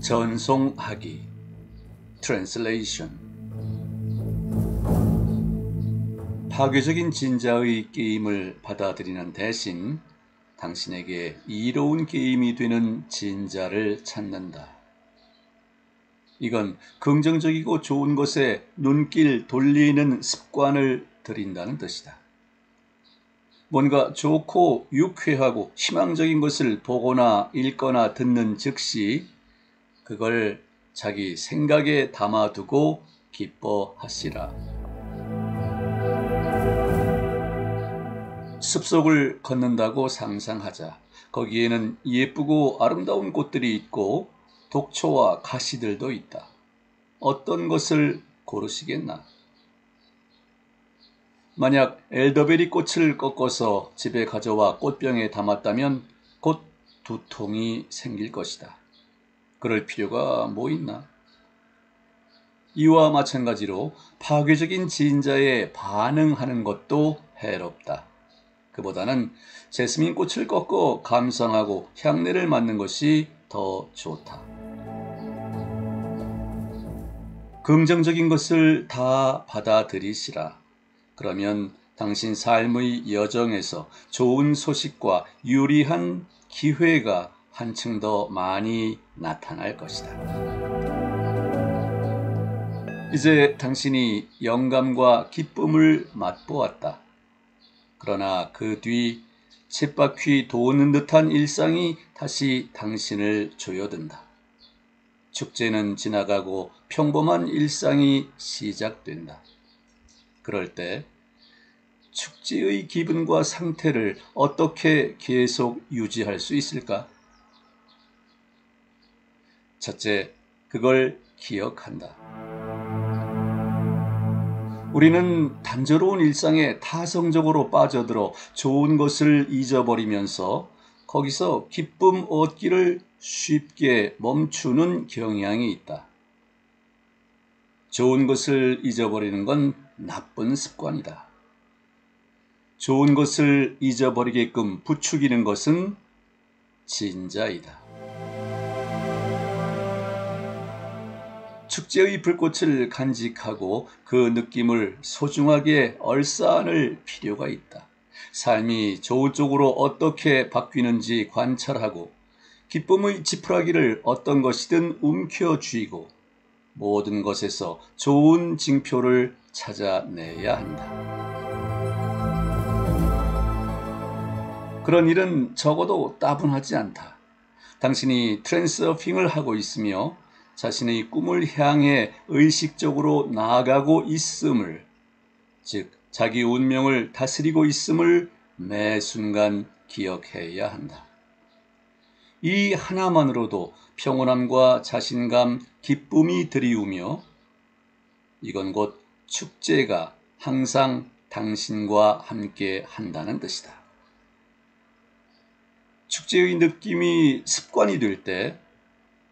전송하기 (Translation) 파괴적인 진자의 게임을 받아들이는 대신 당신에게 이로운 게임이 되는 진자를 찾는다. 이건 긍정적이고 좋은 것에 눈길 돌리는 습관을 들인다는 뜻이다. 뭔가 좋고 유쾌하고 희망적인 것을 보거나 읽거나 듣는 즉시 그걸 자기 생각에 담아두고 기뻐하시라. 숲속을 걷는다고 상상하자. 거기에는 예쁘고 아름다운 꽃들이 있고 독초와 가시들도 있다. 어떤 것을 고르시겠나? 만약 엘더베리 꽃을 꺾어서 집에 가져와 꽃병에 담았다면 곧 두통이 생길 것이다. 그럴 필요가 뭐 있나? 이와 마찬가지로 파괴적인 진자에 반응하는 것도 해롭다. 그보다는 제스민 꽃을 꺾어 감상하고 향내를 맡는 것이 더 좋다. 긍정적인 것을 다 받아들이시라. 그러면 당신 삶의 여정에서 좋은 소식과 유리한 기회가 한층 더 많이 나타날 것이다. 이제 당신이 영감과 기쁨을 맛보았다. 그러나 그 뒤 쳇바퀴 도는 듯한 일상이 다시 당신을 조여든다. 축제는 지나가고 평범한 일상이 시작된다. 그럴 때 축제의 기분과 상태를 어떻게 계속 유지할 수 있을까? 첫째, 그걸 기억한다. 우리는 단조로운 일상에 타성적으로 빠져들어 좋은 것을 잊어버리면서 거기서 기쁨 얻기를 쉽게 멈추는 경향이 있다. 좋은 것을 잊어버리는 건 나쁜 습관이다. 좋은 것을 잊어버리게끔 부추기는 것은 진자이다. 축제의 불꽃을 간직하고 그 느낌을 소중하게 얼싸안을 필요가 있다. 삶이 좋은 쪽으로 어떻게 바뀌는지 관찰하고 기쁨의 지푸라기를 어떤 것이든 움켜쥐고 모든 것에서 좋은 징표를 찾아내야 한다. 그런 일은 적어도 따분하지 않다. 당신이 트랜스서핑을 하고 있으며 자신의 꿈을 향해 의식적으로 나아가고 있음을, 즉 자기 운명을 다스리고 있음을 매 순간 기억해야 한다. 이 하나만으로도 평온함과 자신감, 기쁨이 드리우며 이건 곧 축제가 항상 당신과 함께 한다는 뜻이다. 축제의 느낌이 습관이 될 때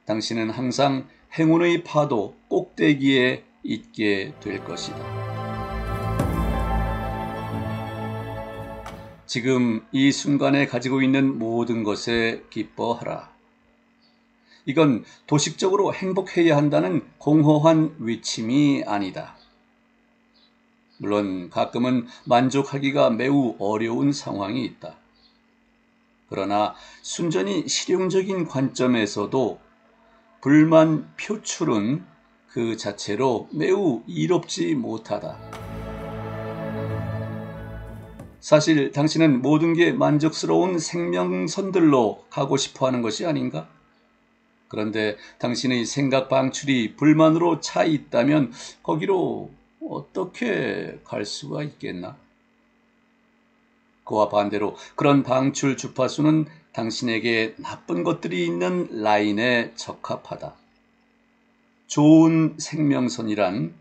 당신은 항상 행운의 파도 꼭대기에 있게 될 것이다. 지금 이 순간에 가지고 있는 모든 것에 기뻐하라. 이건 도식적으로 행복해야 한다는 공허한 위침이 아니다. 물론 가끔은 만족하기가 매우 어려운 상황이 있다. 그러나 순전히 실용적인 관점에서도 불만 표출은 그 자체로 매우 이롭지 못하다. 사실 당신은 모든 게 만족스러운 생명선들로 가고 싶어 하는 것이 아닌가? 그런데 당신의 생각 방출이 불만으로 차 있다면 거기로 어떻게 갈 수가 있겠나? 그와 반대로 그런 방출 주파수는 당신에게 나쁜 것들이 있는 라인에 적합하다. 좋은 생명선이란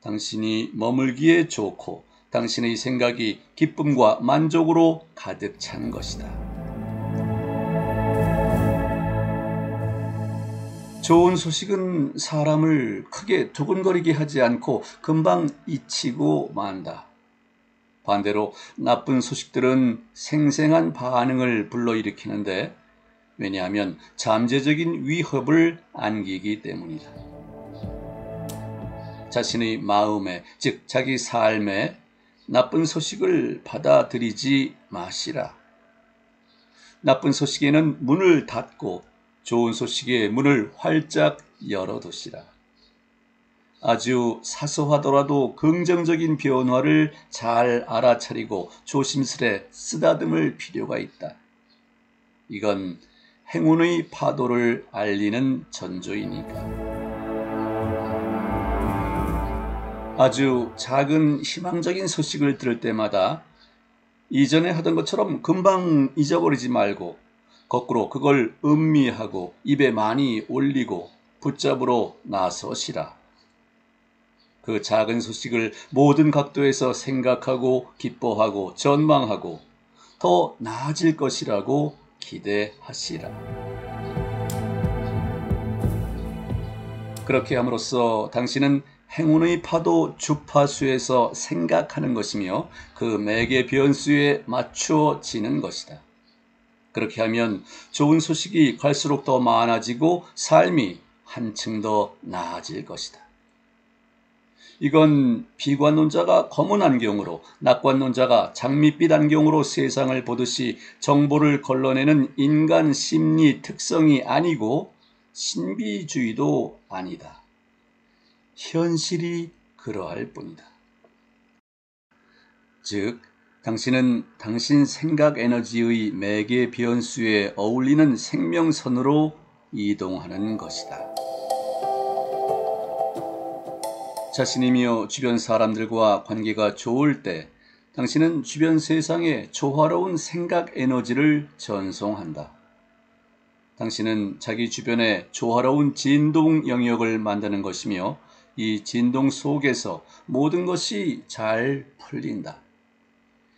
당신이 머물기에 좋고 당신의 생각이 기쁨과 만족으로 가득 찬 것이다. 좋은 소식은 사람을 크게 두근거리게 하지 않고 금방 잊히고 만다. 반대로 나쁜 소식들은 생생한 반응을 불러일으키는데 왜냐하면 잠재적인 위협을 안기기 때문이다. 자신의 마음에, 즉 자기 삶에 나쁜 소식을 받아들이지 마시라. 나쁜 소식에는 문을 닫고 좋은 소식에 문을 활짝 열어두시라. 아주 사소하더라도 긍정적인 변화를 잘 알아차리고 조심스레 쓰다듬을 필요가 있다. 이건 행운의 파도를 알리는 전조이니까. 아주 작은 희망적인 소식을 들을 때마다 이전에 하던 것처럼 금방 잊어버리지 말고 거꾸로 그걸 음미하고 입에 많이 올리고 붙잡으러 나서시라. 그 작은 소식을 모든 각도에서 생각하고 기뻐하고 전망하고 더 나아질 것이라고 기대하시라. 그렇게 함으로써 당신은 행운의 파도 주파수에서 생각하는 것이며 그 매개 변수에 맞추어지는 것이다. 그렇게 하면 좋은 소식이 갈수록 더 많아지고 삶이 한층 더 나아질 것이다. 이건 비관론자가 검은 안경으로, 낙관론자가 장밋빛 안경으로 세상을 보듯이 정보를 걸러내는 인간 심리 특성이 아니고 신비주의도 아니다. 현실이 그러할 뿐이다. 즉, 당신은 당신 생각 에너지의 매개 변수에 어울리는 생명선으로 이동하는 것이다. 자신이며 주변 사람들과 관계가 좋을 때 당신은 주변 세상에 조화로운 생각 에너지를 전송한다. 당신은 자기 주변에 조화로운 진동 영역을 만드는 것이며 이 진동 속에서 모든 것이 잘 풀린다.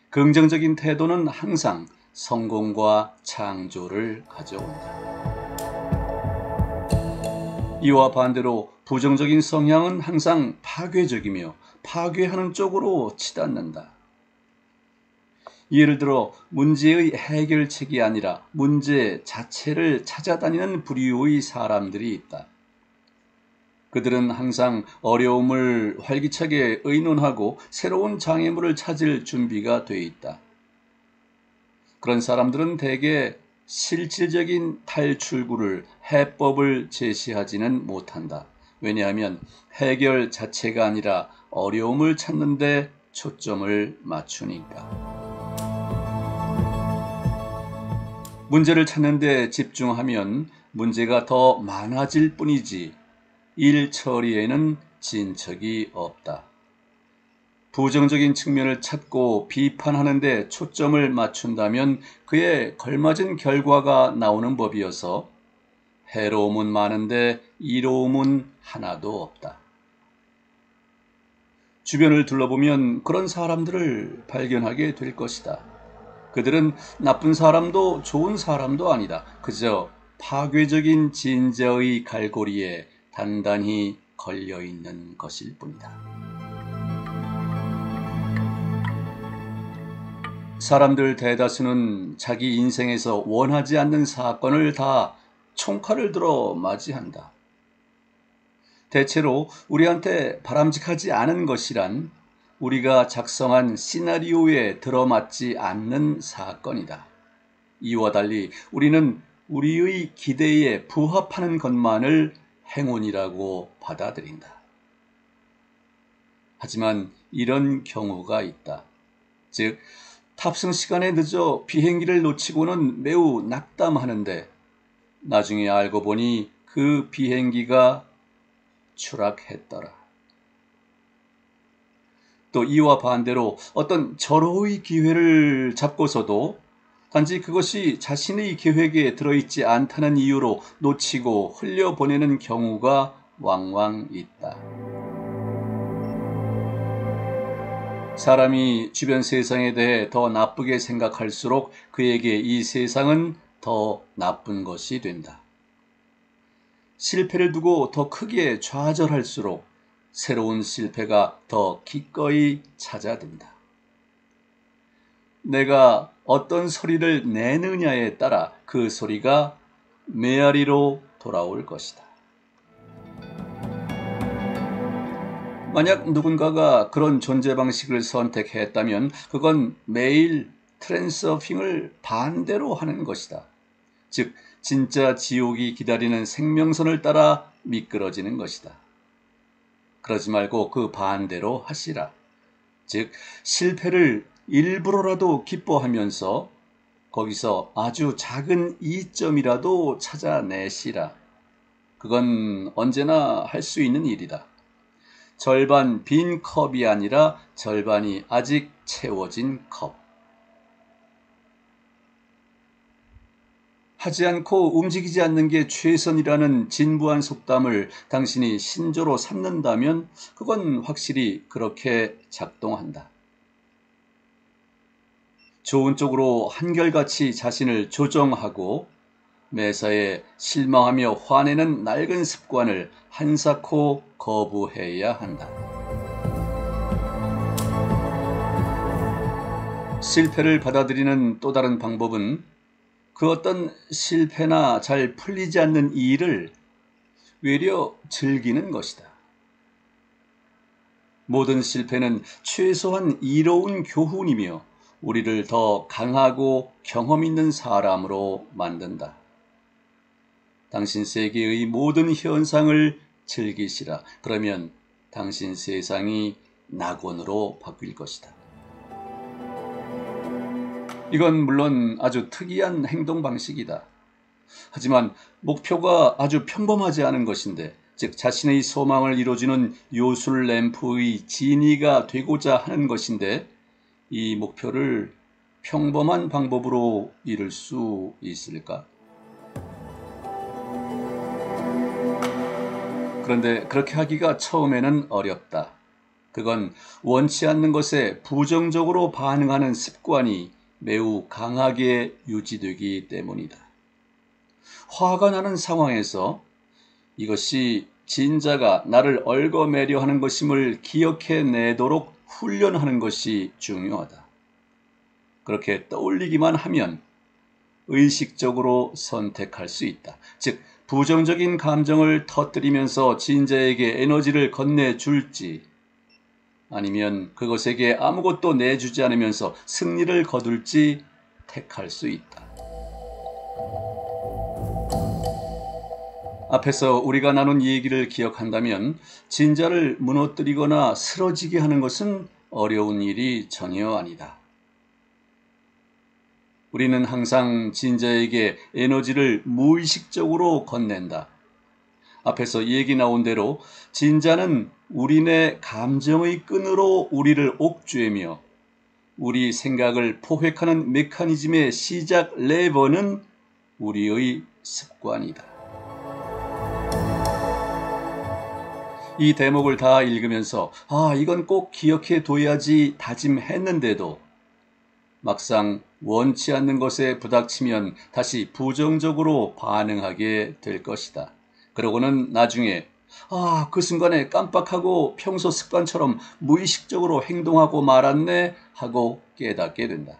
긍정적인 태도는 항상 성공과 창조를 가져온다. 이와 반대로 부정적인 성향은 항상 파괴적이며 파괴하는 쪽으로 치닫는다. 예를 들어 문제의 해결책이 아니라 문제 자체를 찾아다니는 부류의 사람들이 있다. 그들은 항상 어려움을 활기차게 의논하고 새로운 장애물을 찾을 준비가 돼 있다. 그런 사람들은 대개 실질적인 탈출구를, 해법을 제시하지는 못한다. 왜냐하면 해결 자체가 아니라 어려움을 찾는 데 초점을 맞추니까. 문제를 찾는 데 집중하면 문제가 더 많아질 뿐이지 일 처리에는 진척이 없다. 부정적인 측면을 찾고 비판하는 데 초점을 맞춘다면 그에 걸맞은 결과가 나오는 법이어서 해로움은 많은데 이로움은 하나도 없다. 주변을 둘러보면 그런 사람들을 발견하게 될 것이다. 그들은 나쁜 사람도 좋은 사람도 아니다. 그저 파괴적인 진저의 갈고리에 단단히 걸려있는 것일 뿐이다. 사람들 대다수는 자기 인생에서 원하지 않는 사건을 다 총칼을 들어 맞이한다. 대체로 우리한테 바람직하지 않은 것이란 우리가 작성한 시나리오에 들어맞지 않는 사건이다. 이와 달리 우리는 우리의 기대에 부합하는 것만을 행운이라고 받아들인다. 하지만 이런 경우가 있다. 즉, 탑승 시간에 늦어 비행기를 놓치고는 매우 낙담하는데 나중에 알고 보니 그 비행기가 추락했더라. 또 이와 반대로 어떤 절호의 기회를 잡고서도 단지 그것이 자신의 계획에 들어있지 않다는 이유로 놓치고 흘려보내는 경우가 왕왕 있다. 사람이 주변 세상에 대해 더 나쁘게 생각할수록 그에게 이 세상은 더 나쁜 것이 된다. 실패를 두고 더 크게 좌절할수록 새로운 실패가 더 기꺼이 찾아든다. 내가 어떤 소리를 내느냐에 따라 그 소리가 메아리로 돌아올 것이다. 만약 누군가가 그런 존재 방식을 선택했다면 그건 매일 트랜서핑을 반대로 하는 것이다. 즉, 진짜 지옥이 기다리는 생명선을 따라 미끄러지는 것이다. 그러지 말고 그 반대로 하시라. 즉, 실패를 일부러라도 기뻐하면서 거기서 아주 작은 이점이라도 찾아내시라. 그건 언제나 할 수 있는 일이다. 절반 빈 컵이 아니라 절반이 아직 채워진 컵. 하지 않고 움직이지 않는 게 최선이라는 진부한 속담을 당신이 신조로 삼는다면 그건 확실히 그렇게 작동한다. 좋은 쪽으로 한결같이 자신을 조정하고 매사에 실망하며 화내는 낡은 습관을 한사코 거부해야 한다. 실패를 받아들이는 또 다른 방법은 그 어떤 실패나 잘 풀리지 않는 일을 외려 즐기는 것이다. 모든 실패는 최소한 이로운 교훈이며 우리를 더 강하고 경험 있는 사람으로 만든다. 당신 세계의 모든 현상을 즐기시라. 그러면 당신 세상이 낙원으로 바뀔 것이다. 이건 물론 아주 특이한 행동 방식이다. 하지만 목표가 아주 평범하지 않은 것인데, 즉 자신의 소망을 이루어주는 요술 램프의 진이가 되고자 하는 것인데, 이 목표를 평범한 방법으로 이룰 수 있을까? 그런데 그렇게 하기가 처음에는 어렵다. 그건 원치 않는 것에 부정적으로 반응하는 습관이 매우 강하게 유지되기 때문이다. 화가 나는 상황에서 이것이 진자가 나를 얽어매려 하는 것임을 기억해내도록 훈련하는 것이 중요하다. 그렇게 떠올리기만 하면 의식적으로 선택할 수 있다. 즉, 부정적인 감정을 터뜨리면서 진자에게 에너지를 건네줄지, 아니면 그것에게 아무것도 내주지 않으면서 승리를 거둘지 택할 수 있다. 앞에서 우리가 나눈 얘기를 기억한다면 진자를 무너뜨리거나 쓰러지게 하는 것은 어려운 일이 전혀 아니다. 우리는 항상 진자에게 에너지를 무의식적으로 건넨다. 앞에서 얘기 나온 대로 진자는 우리네 감정의 끈으로 우리를 옥죄며 우리 생각을 포획하는 메커니즘의 시작 레버는 우리의 습관이다. 이 대목을 다 읽으면서 이건 꼭 기억해 둬야지 다짐했는데도 막상 원치 않는 것에 부닥치면 다시 부정적으로 반응하게 될 것이다. 그러고는 나중에 그 순간에 깜빡하고 평소 습관처럼 무의식적으로 행동하고 말았네 하고 깨닫게 된다.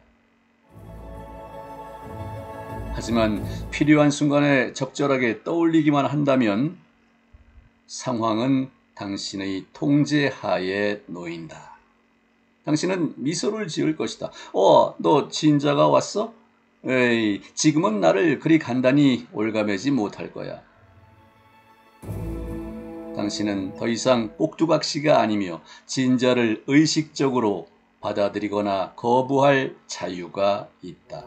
하지만 필요한 순간에 적절하게 떠올리기만 한다면 상황은 당신의 통제 하에 놓인다. 당신은 미소를 지을 것이다. 너 진자가 왔어? 에이, 지금은 나를 그리 간단히 올가매지 못할 거야. 당신은 더 이상 꼭두각시가 아니며 진자를 의식적으로 받아들이거나 거부할 자유가 있다.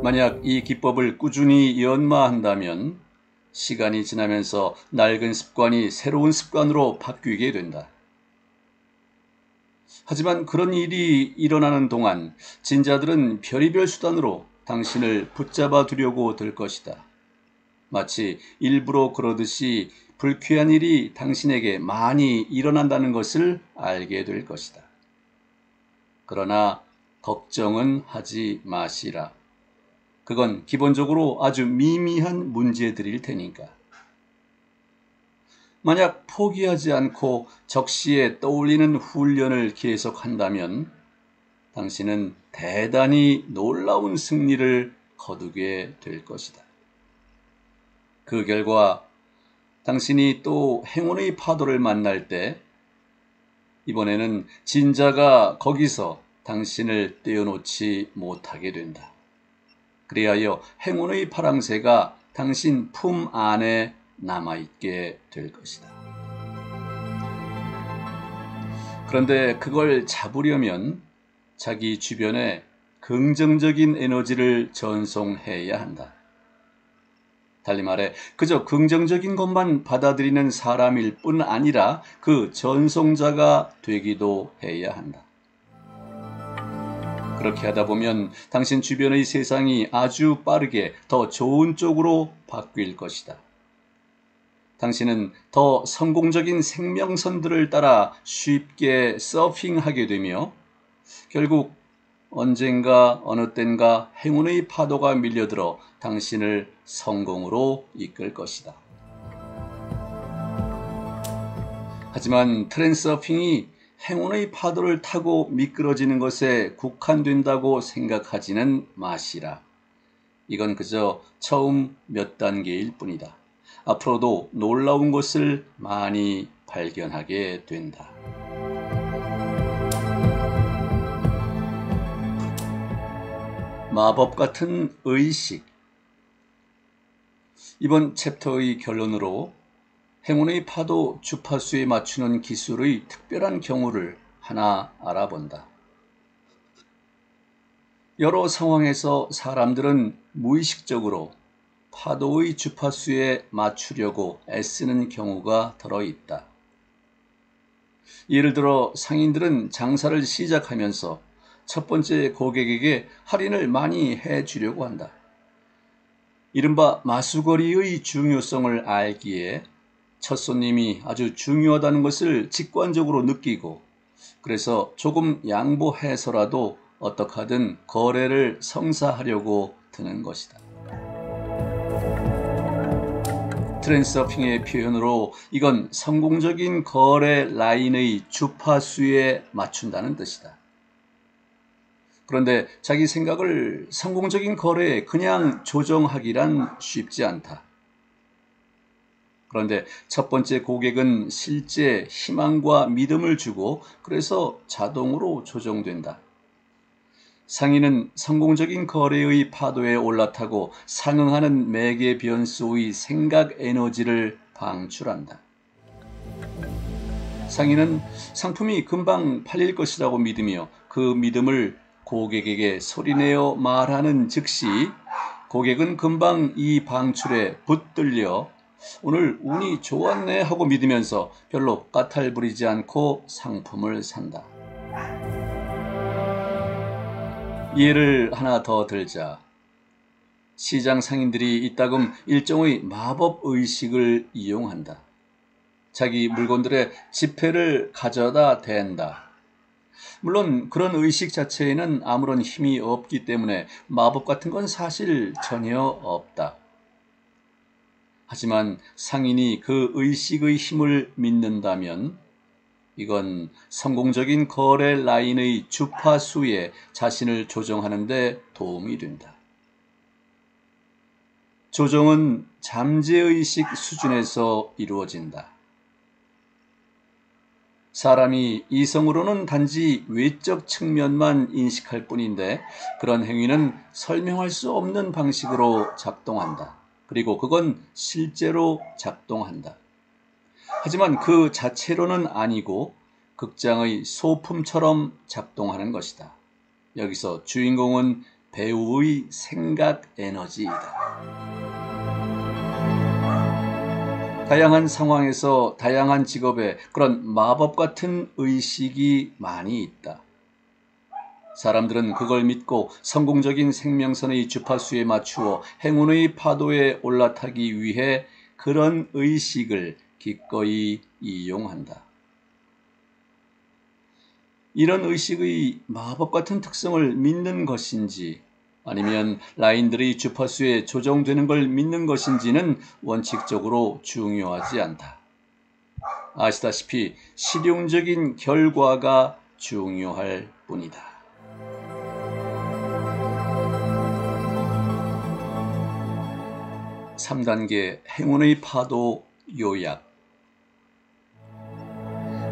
만약 이 기법을 꾸준히 연마한다면 시간이 지나면서 낡은 습관이 새로운 습관으로 바뀌게 된다. 하지만 그런 일이 일어나는 동안 진자들은 별의별 수단으로 당신을 붙잡아 두려고 들 것이다. 마치 일부러 그러듯이 불쾌한 일이 당신에게 많이 일어난다는 것을 알게 될 것이다. 그러나 걱정은 하지 마시라. 그건 기본적으로 아주 미미한 문제들일 테니까. 만약 포기하지 않고 적시에 떠올리는 훈련을 계속한다면 당신은 대단히 놀라운 승리를 거두게 될 것이다. 그 결과 당신이 또 행운의 파도를 만날 때 이번에는 진자가 거기서 당신을 떼어놓지 못하게 된다. 그리하여 행운의 파랑새가 당신 품 안에 남아있게 될 것이다. 그런데 그걸 잡으려면 자기 주변에 긍정적인 에너지를 전송해야 한다. 달리 말해 그저 긍정적인 것만 받아들이는 사람일 뿐 아니라 그 전송자가 되기도 해야 한다. 그렇게 하다 보면 당신 주변의 세상이 아주 빠르게 더 좋은 쪽으로 바뀔 것이다. 당신은 더 성공적인 생명선들을 따라 쉽게 서핑하게 되며 결국 언젠가 어느 땐가 행운의 파도가 밀려들어 당신을 성공으로 이끌 것이다. 하지만 트랜서핑이 행운의 파도를 타고 미끄러지는 것에 국한된다고 생각하지는 마시라. 이건 그저 처음 몇 단계일 뿐이다. 앞으로도 놀라운 것을 많이 발견하게 된다. 마법 같은 의식. 이번 챕터의 결론으로 행운의 파도 주파수에 맞추는 기술의 특별한 경우를 하나 알아본다. 여러 상황에서 사람들은 무의식적으로 파도의 주파수에 맞추려고 애쓰는 경우가 들어있다. 예를 들어 상인들은 장사를 시작하면서 첫 번째 고객에게 할인을 많이 해주려고 한다. 이른바 마수거리의 중요성을 알기에 첫 손님이 아주 중요하다는 것을 직관적으로 느끼고 그래서 조금 양보해서라도 어떻게 하든 거래를 성사하려고 드는 것이다. 트랜서핑의 표현으로 이건 성공적인 거래 라인의 주파수에 맞춘다는 뜻이다. 그런데 자기 생각을 성공적인 거래에 그냥 조정하기란 쉽지 않다. 그런데 첫 번째 고객은 실제 희망과 믿음을 주고 그래서 자동으로 조정된다. 상인은 성공적인 거래의 파도에 올라타고 상응하는 매개 변수의 생각 에너지를 방출한다. 상인은 상품이 금방 팔릴 것이라고 믿으며 그 믿음을 고객에게 소리내어 말하는 즉시 고객은 금방 이 방출에 붙들려 오늘 운이 좋았네 하고 믿으면서 별로 까탈부리지 않고 상품을 산다. 예를 하나 더 들자. 시장 상인들이 이따금 일종의 마법 의식을 이용한다. 자기 물건들의 지폐를 가져다 댄다. 물론 그런 의식 자체에는 아무런 힘이 없기 때문에 마법 같은 건 사실 전혀 없다. 하지만 상인이 그 의식의 힘을 믿는다면 이건 성공적인 거래 라인의 주파수에 자신을 조정하는 데 도움이 된다. 조정은 잠재의식 수준에서 이루어진다. 사람이 이성으로는 단지 외적 측면만 인식할 뿐인데 그런 행위는 설명할 수 없는 방식으로 작동한다. 그리고 그건 실제로 작동한다. 하지만 그 자체로는 아니고 극장의 소품처럼 작동하는 것이다. 여기서 주인공은 배우의 생각 에너지이다. 다양한 상황에서 다양한 직업에 그런 마법 같은 의식이 많이 있다. 사람들은 그걸 믿고 성공적인 생명선의 주파수에 맞추어 행운의 파도에 올라타기 위해 그런 의식을 기꺼이 이용한다. 이런 의식의 마법 같은 특성을 믿는 것인지 아니면 라인들의 주파수에 조정되는 걸 믿는 것인지는 원칙적으로 중요하지 않다. 아시다시피 실용적인 결과가 중요할 뿐이다. 3단계 행운의 파도 요약.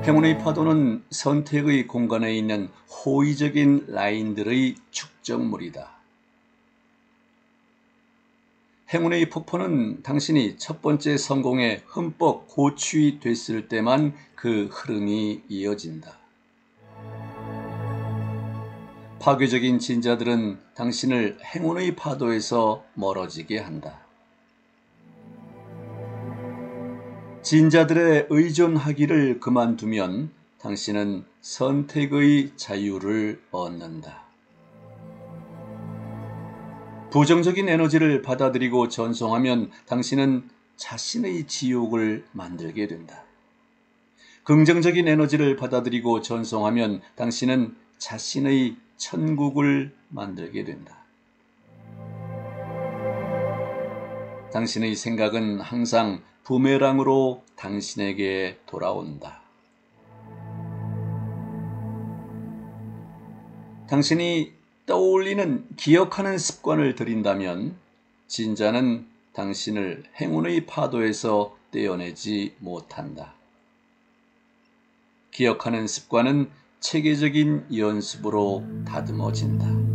행운의 파도는 선택의 공간에 있는 호의적인 라인들의 축적물이다. 행운의 폭포는 당신이 첫 번째 성공에 흠뻑 고취됐을 때만 그 흐름이 이어진다. 파괴적인 진자들은 당신을 행운의 파도에서 멀어지게 한다. 진자들의 의존하기를 그만두면 당신은 선택의 자유를 얻는다. 부정적인 에너지를 받아들이고 전송하면 당신은 자신의 지옥을 만들게 된다. 긍정적인 에너지를 받아들이고 전송하면 당신은 자신의 천국을 만들게 된다. 당신의 생각은 항상 부메랑으로 당신에게 돌아온다. 당신이 떠올리는 기억하는 습관을 들인다면 진자는 당신을 행운의 파도에서 떼어내지 못한다. 기억하는 습관은 체계적인 연습으로 다듬어진다.